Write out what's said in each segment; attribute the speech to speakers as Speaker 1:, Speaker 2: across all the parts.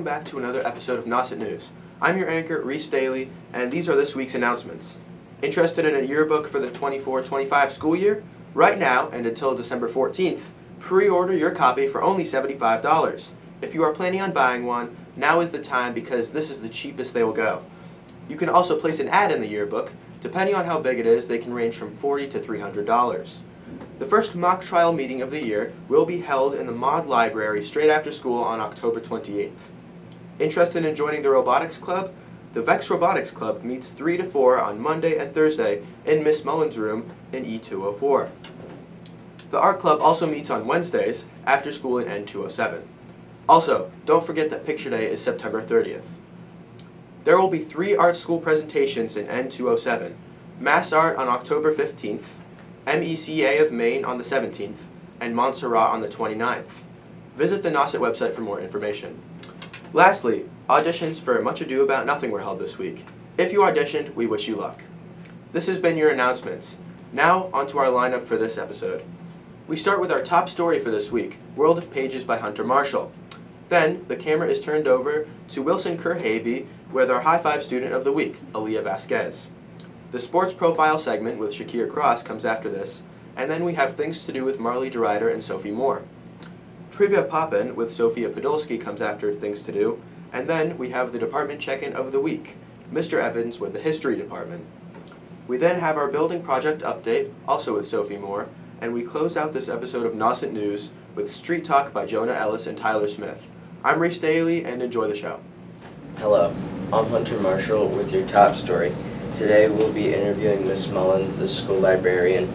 Speaker 1: Welcome back to another episode of Nauset News. I'm your anchor, Reese Daly, and these are this week's announcements. Interested in a yearbook for the 24-25 school year? Right now, and until December 14th, pre-order your copy for only $75. If you are planning on buying one, now is the time because this is the cheapest they will go. You can also place an ad in the yearbook. Depending on how big it is, they can range from $40 to $300. The first mock trial meeting of the year will be held in the Mod Library straight after school on October 28th. Interested in joining the Robotics Club? The Vex Robotics Club meets 3 to 4 on Monday and Thursday in Miss Mullin's room in E204. The Art Club also meets on Wednesdays after school in N207. Also, don't forget that Picture Day is September 30th. There will be 3 art school presentations in N207, Mass Art on October 15th, MECA of Maine on the 17th, and Montserrat on the 29th. Visit the Nauset website for more information. Lastly, auditions for Much Ado About Nothing were held this week. If you auditioned, we wish you luck. This has been your announcements. Now, onto our lineup for this episode. We start with our top story for this week, World of Pages by Hunter Marshall. Then, the camera is turned over to Wilson Kerr-Havey with our High Five Student of the Week, Alyia Vasquez. The Sports Profile segment with Shakir Cross comes after this, and then we have Things to Do with Marley DeRider and Sophie Moore. Trivia Poppin' with Sophia Podolsky comes after Things to Do, and then we have the Department Check-In of the Week, Mr. Evans with the History Department. We then have our Building Project Update, also with Sophie Moore, and we close out this episode of Nauset News with Street Talk by Jonah Ellis and Tyler Smith. I'm Reese Daly, and enjoy the show.
Speaker 2: Hello, I'm Hunter Marshall with your top story. Today we'll be interviewing Miss Mullin, the school librarian,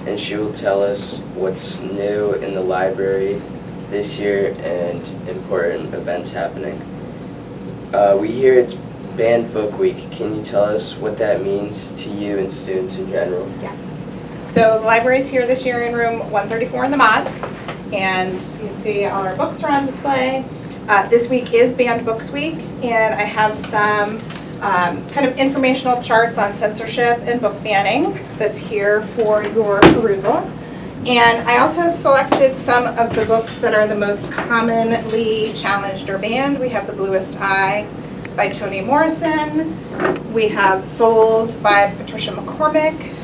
Speaker 2: and she will tell us what's new in the library this year and important events happening. We hear it's Banned Book Week. Can you tell us what that means to you and students in general?
Speaker 3: Yes. So the library is here this year in room 134 in the Mods, and you can see all our books are on display. This week is Banned Books Week, and I have some kind of informational charts on censorship and book banning that's here for your perusal. And I also have selected some of the books that are the most commonly challenged or banned. We have The Bluest Eye by Toni Morrison. We have Sold by Patricia McCormick.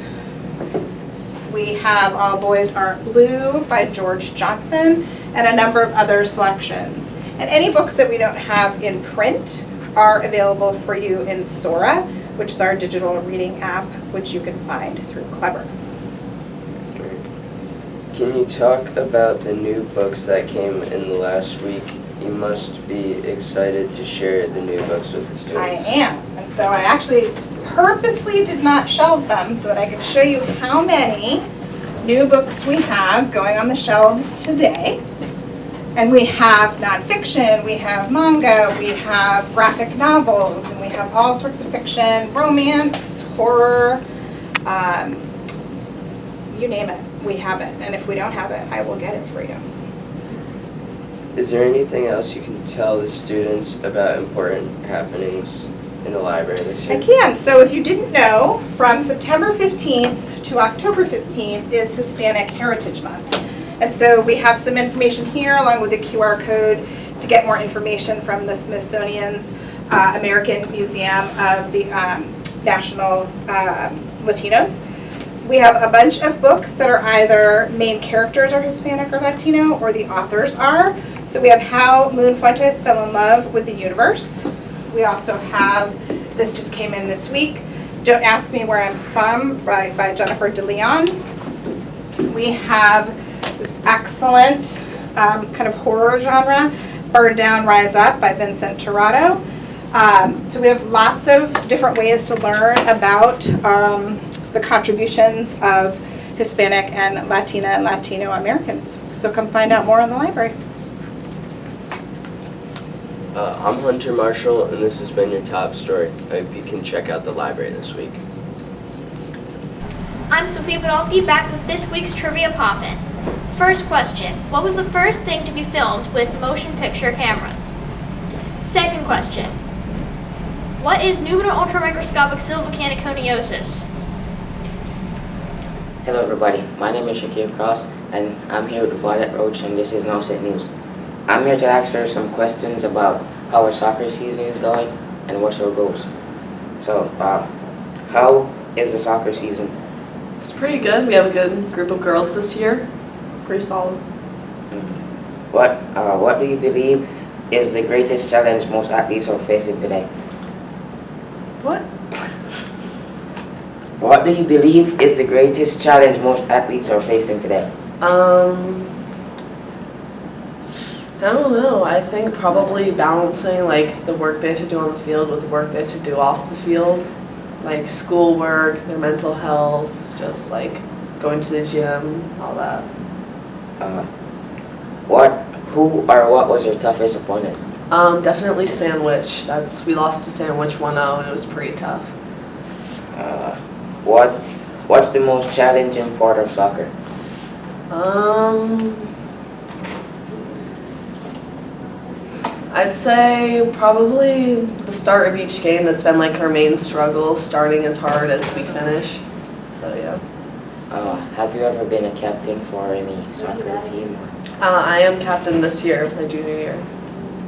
Speaker 3: We have All Boys Aren't Blue by George Johnson, and a number of other selections. And any books that we don't have in print are available for you in Sora, which is our digital reading app, which you can find through Clever.
Speaker 2: Great. Can you talk about the new books that came in the last week? You must be excited to share the new books with the students.
Speaker 3: I am, and so I actually purposely did not shelve them so that I could show you how many new books we have going on the shelves today. And we have nonfiction, we have manga, we have graphic novels, and we have all sorts of fiction, romance, horror, you name it, we have it. And if we don't have it, I will get it for you.
Speaker 2: Is there anything else you can tell the students about important happenings in the library this year?
Speaker 3: I can. So if you didn't know, from September 15th to October 15th is Hispanic Heritage Month. And so we have some information here along with the QR code to get more information from the Smithsonian's American Museum of the National Latinos. We have a bunch of books that are either main characters are Hispanic or Latino, or the authors are. So we have How Moon Fuentes Fell in Love with the Universe. We also have, this just came in this week, Don't Ask Me Where I'm From by Jennifer DeLeon. We have this excellent kind of horror genre, Burn Down, Rise Up by Vincent Torrado. So we have lots of different ways to learn about the contributions of Hispanic and Latina and Latino Americans. So come find out more in the library.
Speaker 2: I'm Hunter Marshall, and this has been your top story. I hope you can check out the library this week.
Speaker 4: I'm Sophia Podolsky, back with this week's Trivia Poppin'. First question, what was the first thing to be filmed with motion picture cameras? Second question, what is numinal ultramicroscopic sylvocaniconiosis?
Speaker 5: Hello everybody, my name is Shakir Cross and I'm here with Violet Roach and this is Nauset News. I'm here to answer some questions about how our soccer season is going and what's our goals. So, how is the soccer season?
Speaker 6: It's pretty good. We have a good group of girls this year. Pretty solid.
Speaker 5: What do you believe is the greatest challenge most athletes are facing today?
Speaker 6: What?
Speaker 5: What do you believe is the greatest challenge most athletes are facing today?
Speaker 6: I don't know. I think probably balancing like the work they have to do on the field with the work they have to do off the field, like schoolwork, their mental health, just like going to the gym, all that.
Speaker 5: What was your toughest opponent?
Speaker 6: Definitely Sandwich. We lost to Sandwich 1-0 and it was pretty tough.
Speaker 5: What's the most challenging part of soccer?
Speaker 6: I'd say probably the start of each game. That's been like our main struggle, starting as hard as we finish. So yeah.
Speaker 5: Have you ever been a captain for any soccer team?
Speaker 6: I am captain this year, my junior year.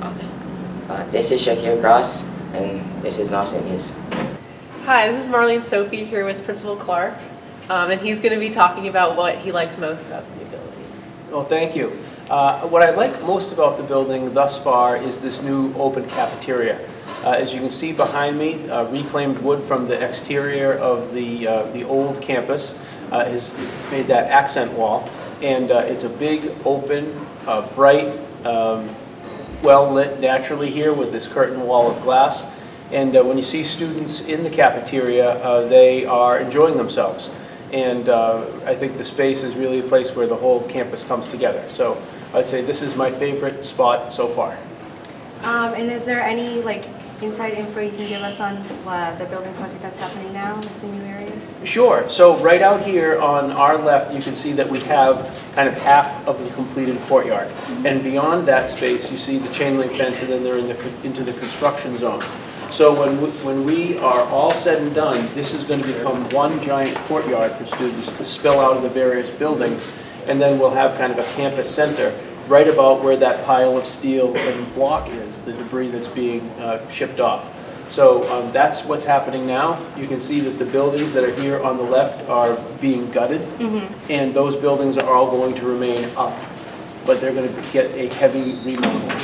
Speaker 5: Okay. This is Shakir Cross, and this is Nauset News.
Speaker 7: Hi, this is Marlene Sophie here with Principal Clark, and he's going to be talking about what he likes most about the new building.
Speaker 8: Well, thank you. What I like most about the building thus far is this new open cafeteria. As you can see behind me, reclaimed wood from the exterior of the old campus has made that accent wall. And it's a big, open, bright, well-lit naturally here with this curtain wall of glass. And when you see students in the cafeteria, they are enjoying themselves. And I think the space is really a place where the whole campus comes together. So I'd say this is my favorite spot so far.
Speaker 9: And is there any inside info you can give us on the building project that's happening now, the new areas?
Speaker 8: Sure. So right out here on our left, you can see that we have kind of half of the completed courtyard. And beyond that space, you see the chain link fence, and then they're into the construction zone. So when we are all said and done, this is going to become one giant courtyard for students to spill out of the various buildings, and then we'll have kind of a campus center right about where that pile of steel and block is, the debris that's being shipped off. So that's what's happening now. You can see that the buildings that are here on the left are being gutted, and those buildings are all going to remain up, but they're going to get a heavy remodeling.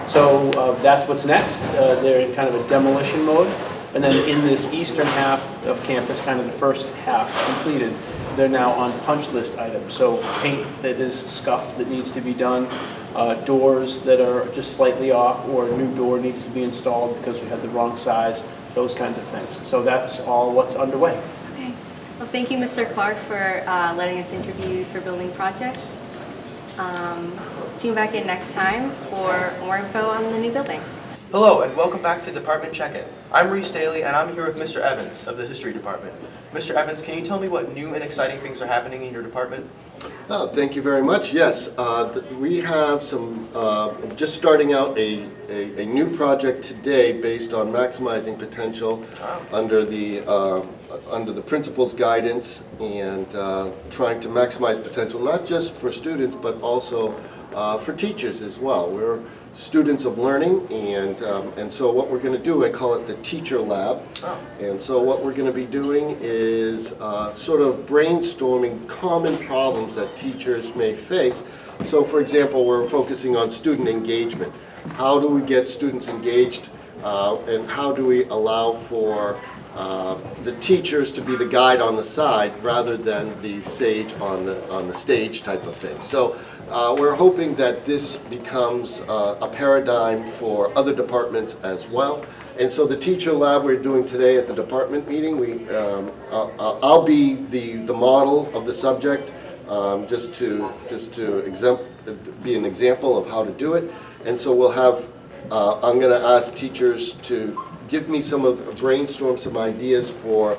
Speaker 8: So that's what's next. They're in kind of a demolition mode. And then in this eastern half of campus, kind of the first half completed, they're now on punch list items. So paint that is scuffed that needs to be done, doors that are just slightly off, or a new door needs to be installed because we had the wrong size, those kinds of things. So that's all what's underway.
Speaker 9: Okay. Well, thank you, Mr. Clark, for letting us interview you for building project. Tune back in next time for more info on the new building.
Speaker 1: Hello and welcome back to Department Check-In. I'm Reese Daly and I'm here with Mr. Evans of the History Department. Mr. Evans, can you tell me what new and exciting things are happening in your department?
Speaker 10: Thank you very much. Yes, we have some, just starting out a new project today based on maximizing potential under the principal's guidance, and trying to maximize potential not just for students but also for teachers as well. We're students of learning, and so what we're going to do, I call it the teacher lab. And so what we're going to be doing is sort of brainstorming common problems that teachers may face. So for example, we're focusing on student engagement. How do we get students engaged, and how do we allow for the teachers to be the guide on the side rather than the sage on the stage type of thing. So we're hoping that this becomes a paradigm for other departments as well. And so the teacher lab we're doing today at the department meeting, I'll be the model of the subject, just to be an example of how to do it. And so we'll have, I'm going to ask teachers to give me brainstorm some ideas for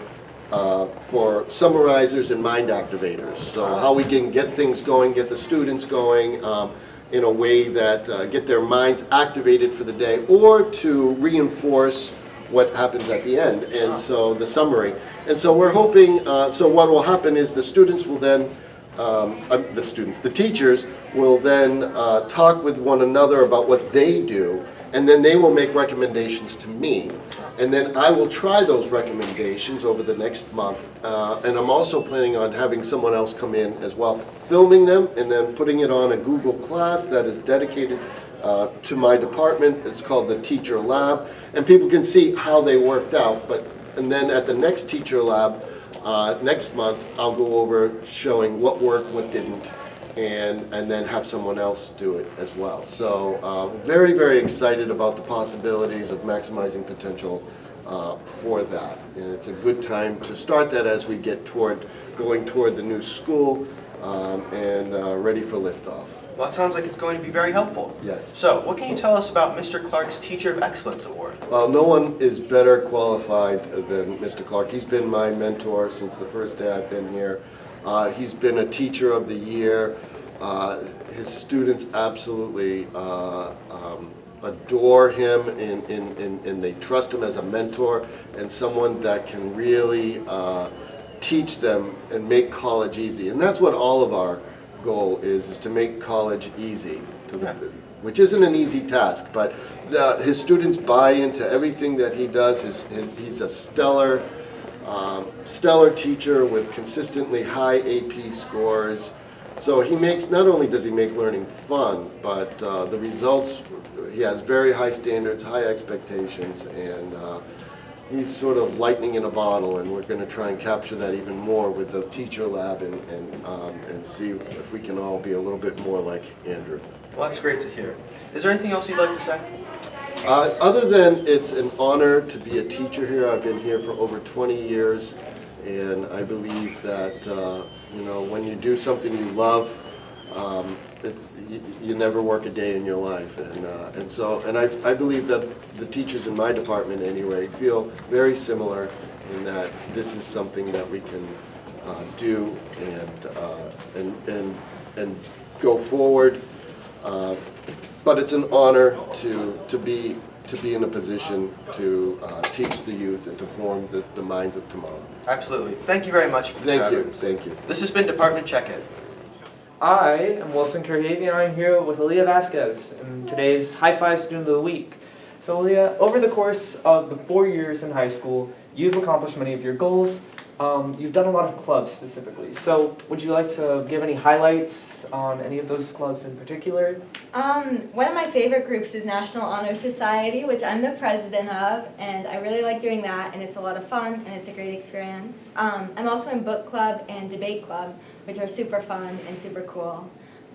Speaker 10: summarizers and mind activators. So how we can get things going, get the students going in a way that get their minds activated for the day, or to reinforce what happens at the end. And so the summary. And so we're hoping, so what will happen is the students will then, the teachers will then talk with one another about what they do, and then they will make recommendations to me. And then I will try those recommendations over the next month. And I'm also planning on having someone else come in as well, filming them and then putting it on a Google class that is dedicated to my department. It's called the Teacher Lab. And people can see how they worked out. And then at the next Teacher Lab, next month, I'll go over showing what worked, what didn't, and then have someone else do it as well. So very, very excited about the possibilities of maximizing potential for that. And it's a good time to start that as we get going toward the new school and ready for liftoff.
Speaker 1: Well, it sounds like it's going to be very helpful.
Speaker 10: Yes.
Speaker 1: So, what can you tell us about Mr. Clark's Teacher of Excellence Award?
Speaker 10: Well, no one is better qualified than Mr. Clark. He's been my mentor since the first day I've been here. He's been a Teacher of the Year. His students absolutely adore him and they trust him as a mentor and someone that can really teach them and make college easy. And that's what all of our goal is to make college easy, which isn't an easy task, but his students buy into everything that he does. He's a stellar teacher with consistently high AP scores. So not only does he make learning fun, but the results, he has very high standards, high expectations, and he's sort of lightning in a bottle, and we're going to try and capture that even more with the Teacher Lab and see if we can all be a little bit more like Andrew.
Speaker 1: Well, that's great to hear. Is there anything else you'd like to say?
Speaker 10: Other than it's an honor to be a teacher here. I've been here for over 20 years, and I believe that when you do something you love, you never work a day in your life, and I believe that the teachers in my department anyway feel very similar in that this is something that we can do and go forward. But it's an honor to be in a position to teach the youth and to form the minds of tomorrow.
Speaker 1: Absolutely. Thank you very much.
Speaker 10: Thank you. Thank you.
Speaker 1: This has been Department Check-In.
Speaker 11: I am Wilson Kerhavi, and I'm here with Alyia Vasquez in today's High Five Student of the Week. So Alyia, over the course of the 4 years in high school, you've accomplished many of your goals. You've done a lot of clubs specifically. So would you like to give any highlights on any of those clubs in particular?
Speaker 12: One of my favorite groups is National Honor Society, which I'm the president of, and I really like doing that, and it's a lot of fun, and it's a great experience. I'm also in book club and debate club, which are super fun and super cool.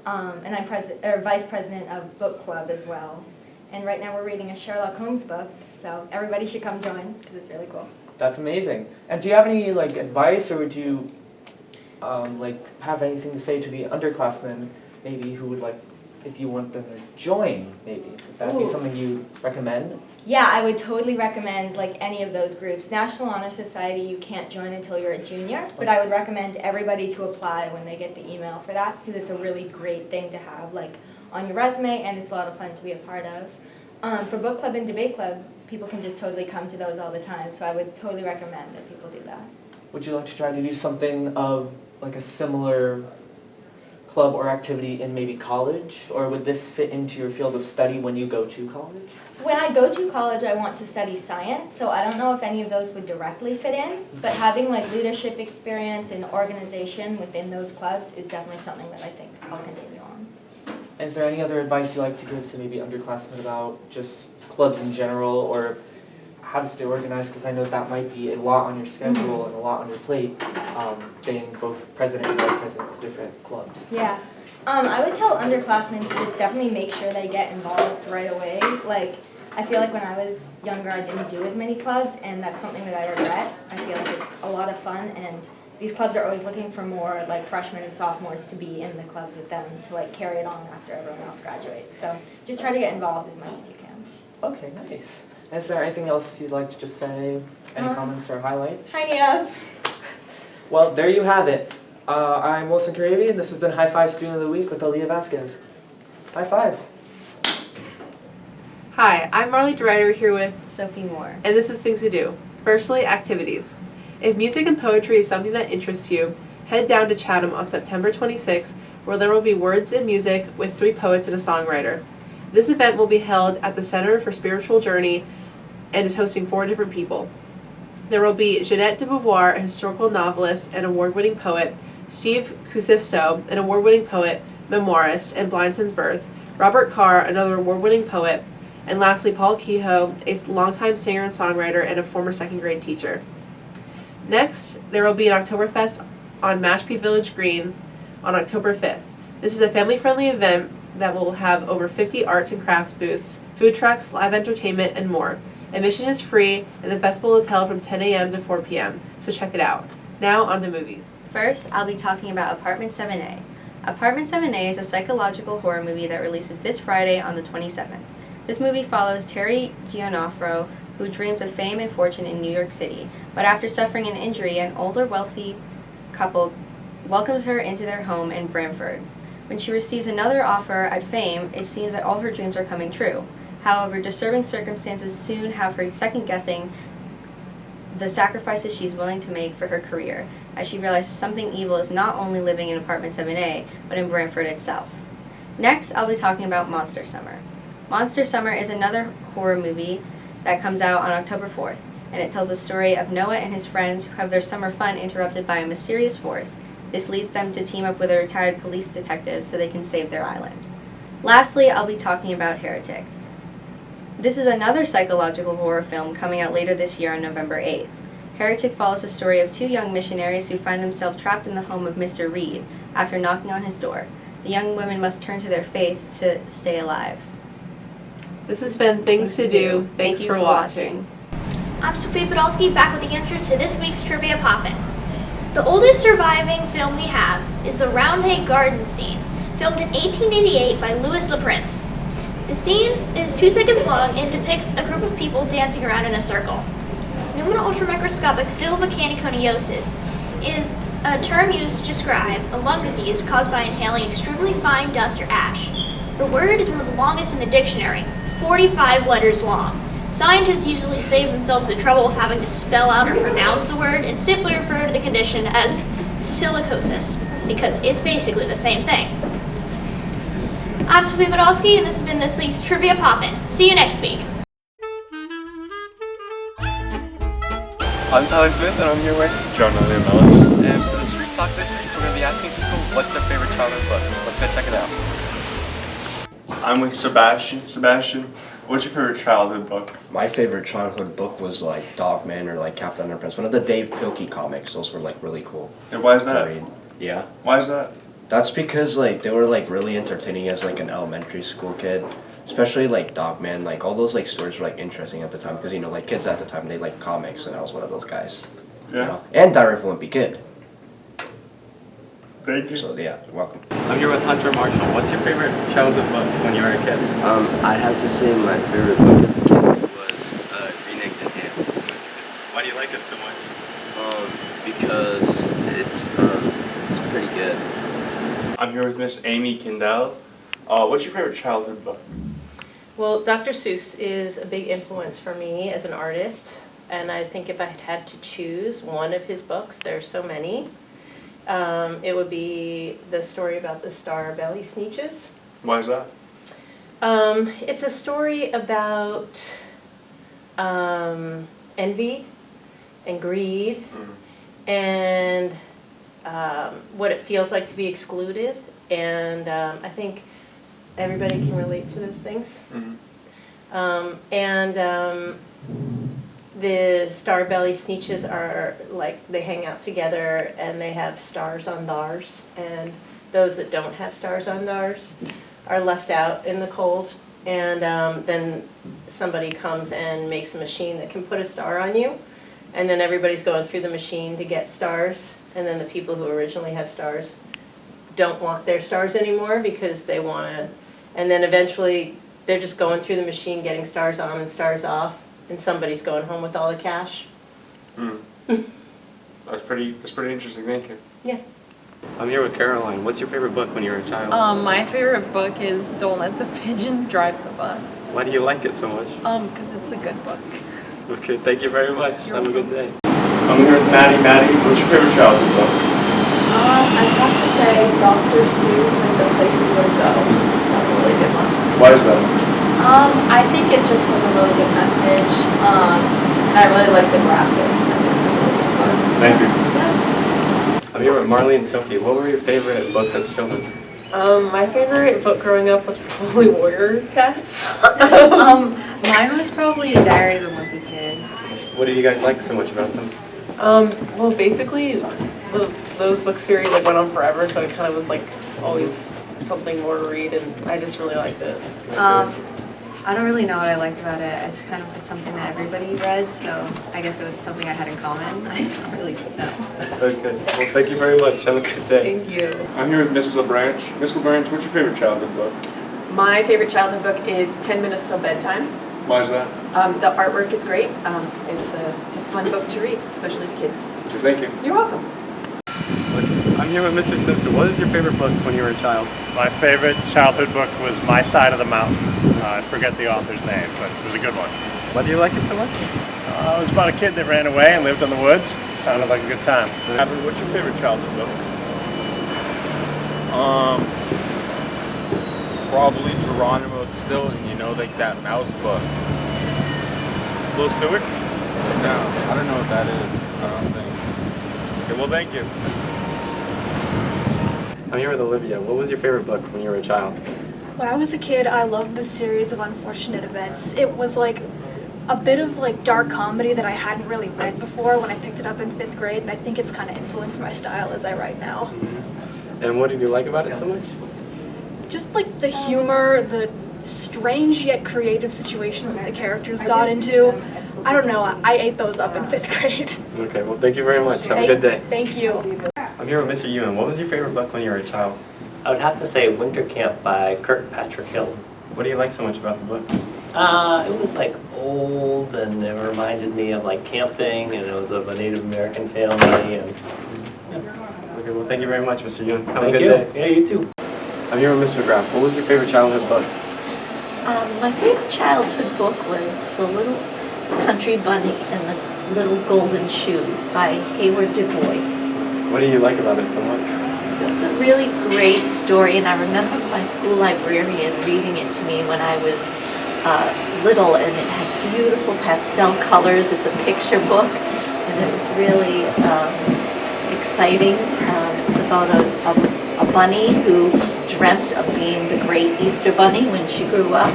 Speaker 12: And I'm vice president of book club as well. And right now we're reading a Sherlock Holmes book, so everybody should come join because it's really cool.
Speaker 11: That's amazing. And do you have any advice, or would you have anything to say to the underclassmen, maybe who would if you want them to join, maybe? Would that be something you recommend?
Speaker 12: Yeah, I would totally recommend any of those groups. National Honor Society, you can't join until you're a junior, but I would recommend everybody to apply when they get the email for that because it's a really great thing to have on your resume, and it's a lot of fun to be a part of. For book club and debate club, people can just totally come to those all the time, so I would totally recommend that people do that.
Speaker 11: Would you like to try to do something of a similar club or activity in maybe college, or would this fit into your field of study when you go to college?
Speaker 12: When I go to college, I want to study science, so I don't know if any of those would directly fit in, but having leadership experience and organization within those clubs is definitely something that I think I'll continue on.
Speaker 11: And is there any other advice you'd like to give to maybe underclassmen about just clubs in general, or how to stay organized? Because I know that might be a lot on your schedule and a lot on your plate, being both president and vice president of different clubs.
Speaker 12: Yeah. I would tell underclassmen to just definitely make sure they get involved right away. I feel like when I was younger, I didn't do as many clubs, and that's something that I regret. I feel like it's a lot of fun, and these clubs are always looking for more freshmen and sophomores to be in the clubs with them to carry it on after everyone else graduates. So just try to get involved as much as you can.
Speaker 11: Okay, nice. Is there anything else you'd like to just say? Any comments or highlights?
Speaker 12: Signing up.
Speaker 11: Well, there you have it. I'm Wilson Kerhavi, and this has been High Five Student of the Week with Alyia Vasquez. High five.
Speaker 7: Hi, I'm Marley DeRider here with
Speaker 9: Sophie Moore.
Speaker 7: And this is Things to Do. Firstly, activities. If music and poetry is something that interests you, head down to Chatham on September 26th, where there will be words and music with 3 poets and a songwriter. This event will be held at the Center for Spiritual Journey and is hosting 4 different people. There will be Jeanette de Beauvoir, a historical novelist and award-winning poet, Steve Kusisto, an award-winning poet, memoirist, and Blind Since Birth, Robert Carr, another award-winning poet, and lastly Paul Kehoe, a longtime singer and songwriter and a former second-grade teacher. Next, there will be an Oktoberfest on Mashpee Village Green on October 5th. This is a family-friendly event that will have over 50 arts and crafts booths, food trucks, live entertainment, and more. Admission is free, and the festival is held from 10 a.m. to 4 p.m., so check it out. Now, on to movies.
Speaker 13: First, I'll be talking about Apartment 7A. Apartment 7A is a psychological horror movie that releases this Friday on the 27th. This movie follows Terry Giannoffro, who dreams of fame and fortune in New York City, but after suffering an injury, an older wealthy couple welcomes her into their home in Bramford. When she receives another offer at fame, it seems that all her dreams are coming true. However, disturbing circumstances soon have her second-guessing the sacrifices she's willing to make for her career, as she realizes something evil is not only living in Apartment 7A, but in Bramford itself. Next, I'll be talking about Monster Summer. Monster Summer is another horror movie that comes out on October 4th, and it tells the story of Noah and his friends who have their summer fun interrupted by a mysterious force. This leads them to team up with a retired police detective so they can save their island. Lastly, I'll be talking about Heretic. This is another psychological horror film coming out later this year on November 8th. Heretic follows the story of 2 young missionaries who find themselves trapped in the home of Mr. Reed after knocking on his door. The young women must turn to their faith to stay alive.
Speaker 7: This has been Things to Do. Thanks for watching.
Speaker 4: I'm Sophia Podolsky, back with the answers to this week's Trivia Poppin'. The oldest surviving film we have is the Roundhay Garden scene, filmed in 1888 by Louis Le Prince. The scene is 2 seconds long and depicts a group of people dancing around in a circle. Pneumono-ultramicroscopic pseudovolcaniconiosis is a term used to describe a lung disease caused by inhaling extremely fine dust or ash. The word is one of the longest in the dictionary, 45 letters long. Scientists usually save themselves the trouble of having to spell out or pronounce the word and simply refer to the condition as silicosis, because it's basically the same thing. I'm Sophia Podolsky, and this has been this week's Trivia Poppin'. See you next week.
Speaker 14: I'm Tyler Smith, and I'm here with John Mellish. And for the Street Talk this week, we're going to be asking people what's their favorite childhood book. Let's go check it out. I'm with Sebastian. Sebastian, what's your favorite childhood book?
Speaker 15: My favorite childhood book was like Dogman or like Captain Underpants. One of the Dave Pilkey comics. Those were like really cool.
Speaker 14: And why is that?
Speaker 15: Yeah.
Speaker 14: Why is that?
Speaker 15: That's because like they were like really entertaining as like an elementary school kid. Especially like Dogman, like all those like stories were like interesting at the time because you know like kids at the time they like comics and I was one of those guys.
Speaker 14: Yeah.
Speaker 15: You know? And Diary of a Wimpy Kid.
Speaker 14: Thank you.
Speaker 15: So yeah, you're welcome.
Speaker 14: I'm here with Hunter Marshall. What's your favorite childhood book when you were a kid?
Speaker 2: I'd have to say my favorite book as a kid was Green Eggs and Ham.
Speaker 14: Why do you like it so much?
Speaker 2: Because it's pretty good.
Speaker 14: I'm here with Miss Amy Kindell. What's your favorite childhood book?
Speaker 16: Well, Dr. Seuss is a big influence for me as an artist, and I think if I had to choose one of his books, there are so many, it would be the story about the star belly sneetches.
Speaker 14: Why is that?
Speaker 16: It's a story about envy and greed and what it feels like to be excluded, and I think everybody can relate to those things. The star belly sneetches are like, they hang out together and they have stars on theirs, and those that don't have stars on theirs are left out in the cold, and then somebody comes and makes a machine that can put a star on you, and then everybody's going through the machine to get stars, and then the people who originally have stars don't want their stars anymore because they want to, and then eventually they're just going through the machine getting stars on and stars off, and somebody's going home with all the cash.
Speaker 14: That's pretty interesting, thank you.
Speaker 16: Yeah.
Speaker 14: I'm here with Caroline. What's your favorite book when you were a child?
Speaker 17: My favorite book is Don't Let the Pigeon Drive the Bus.
Speaker 14: Why do you like it so much?
Speaker 17: Because it's a good book.
Speaker 14: Okay, thank you very much. Have a good day. I'm here with Maddie. Maddie, what's your favorite childhood book?
Speaker 6: I'd have to say Dr. Seuss and The Places You'll Go. That's a really good one.
Speaker 14: Why is that?
Speaker 9: I think it just has a really good message. And I really like the graphics. I think it's a really good book.
Speaker 14: Thank you. I'm here with Marley and Sophie. What were your favorite books as children?
Speaker 7: My favorite book growing up was probably Warrior Cats.
Speaker 13: Mine was probably Diary of a Wimpy Kid.
Speaker 14: What do you guys like so much about them?
Speaker 7: Well, basically, those book series like went on forever, so it kind of was like always something more to read, and I just really liked it.
Speaker 13: I don't really know what I liked about it. It just kind of was something that everybody read, so I guess it was something I had in common. I don't really know.
Speaker 14: Okay. Well, thank you very much. Have a good day.
Speaker 7: Thank you.
Speaker 18: I'm here with Mrs. LaBranch. Miss LaBranch, what's your favorite childhood book?
Speaker 19: My favorite childhood book is 10 Minutes Till Bedtime.
Speaker 18: Why is that?
Speaker 19: The artwork is great. It's a fun book to read, especially to kids.
Speaker 18: Thank you.
Speaker 19: You're welcome.
Speaker 14: I'm here with Mr. Simpson. What is your favorite book when you were a child?
Speaker 20: My favorite childhood book was My Side of the Mountain. I forget the author's name, but it was a good one.
Speaker 14: Why do you like it so much?
Speaker 20: It was about a kid that ran away and lived in the woods. Sounded like a good time.
Speaker 18: Abby, what's your favorite childhood book?
Speaker 21: Probably Geronimo Stilton, you know, like that mouse book.
Speaker 20: Will Stewart?
Speaker 21: No, I don't know what that is. I don't think. Okay, well, thank you.
Speaker 14: I'm here with Olivia. What was your favorite book when you were a child?
Speaker 22: When I was a kid, I loved the series of Unfortunate Events. It was like a bit of like dark comedy that I hadn't really read before when I picked it up in 5th grade, and I think it's kind of influenced my style as I write now.
Speaker 14: And what did you like about it so much?
Speaker 22: Just like the humor, the strange yet creative situations that the characters got into. I don't know, I ate those up in 5th grade.
Speaker 14: Okay, well, thank you very much. Have a good day.
Speaker 22: Thank you.
Speaker 14: I'm here with Mr. Ewan. What was your favorite book when you were a child?
Speaker 23: I would have to say Winter Camp by Kirkpatrick Hill.
Speaker 14: What do you like so much about the book?
Speaker 23: It was like old, and it reminded me of like camping, and it was of a Native American family. And
Speaker 14: Okay, well, thank you very much, Mr. Ewan. Have
Speaker 23: Thank
Speaker 14: a good
Speaker 23: you.
Speaker 14: day.
Speaker 23: Yeah, you too.
Speaker 14: I'm here with Ms. McGrath. What was your favorite childhood book?
Speaker 24: My favorite childhood book was The Little Country Bunny and the Little Golden Shoes by Hayward Du Bois.
Speaker 14: What do you like about it so much?
Speaker 24: It was a really great story, and I remember my school librarian reading it to me when I was little, and it had beautiful pastel colors. It's a picture book, and it was really exciting. It was about a bunny who dreamt of being the great Easter Bunny when she grew up,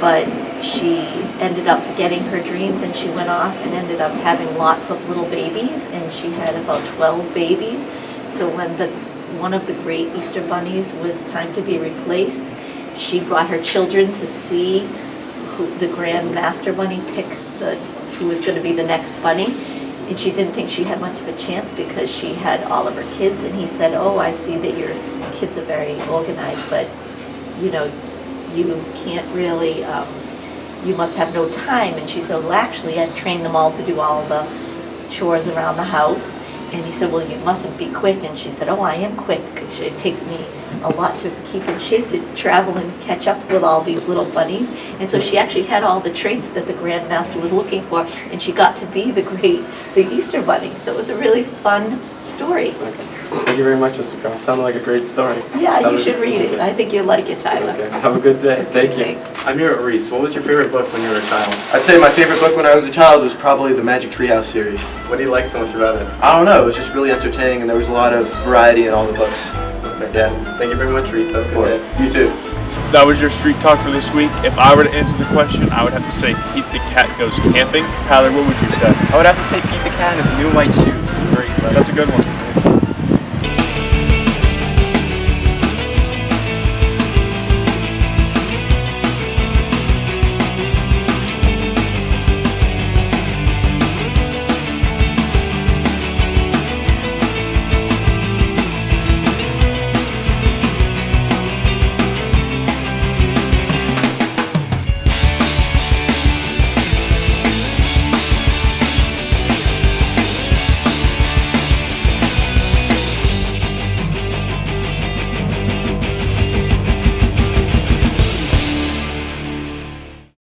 Speaker 24: but she ended up forgetting her dreams, and she went off and ended up having lots of little babies, and she had about 12 babies. So when one of the great Easter bunnies was time to be replaced, she brought her children to see the Grand Master Bunny pick who was going to be the next bunny. And she didn't think she had much of a chance because she had all of her kids, and he said, "Oh, I see that your kids are very organized, but you know, you can't really, you must have no time." And she said, "Well, actually, I've trained them all to do all the chores around the house." And he said, "Well, you mustn't be quick." And she said, "Oh, I am quick. It takes me a lot to keep in shape to travel and catch up with all these little bunnies." And so she actually had all the traits that the Grand Master was looking for, and she got to be the Easter Bunny. So it was a really fun story.
Speaker 14: Okay. Thank you very much, Mr. Croft. Sounded like a great story.
Speaker 24: Yeah, you should read it. I think you'll like it, Tyler.
Speaker 14: Okay. Have a good day. Thank you. I'm here at Reese. What was your favorite book when you were a child?
Speaker 1: I'd say my favorite book when I was a child was probably the Magic Treehouse series.
Speaker 14: What do you like so much about it?
Speaker 1: I don't know, it was just really entertaining, and there was a lot of variety in all the books.
Speaker 14: Okay.
Speaker 1: Yeah.
Speaker 14: Thank you very much, Reese. Have a good day.
Speaker 1: You too.
Speaker 18: That was your street talk for this week. If I were to answer the question, I would have to say Pete the Cat Goes Camping. Tyler, what would you say?
Speaker 14: I would have to say Pete the Cat in his new white shoes. He's very clever.
Speaker 18: That's a good one.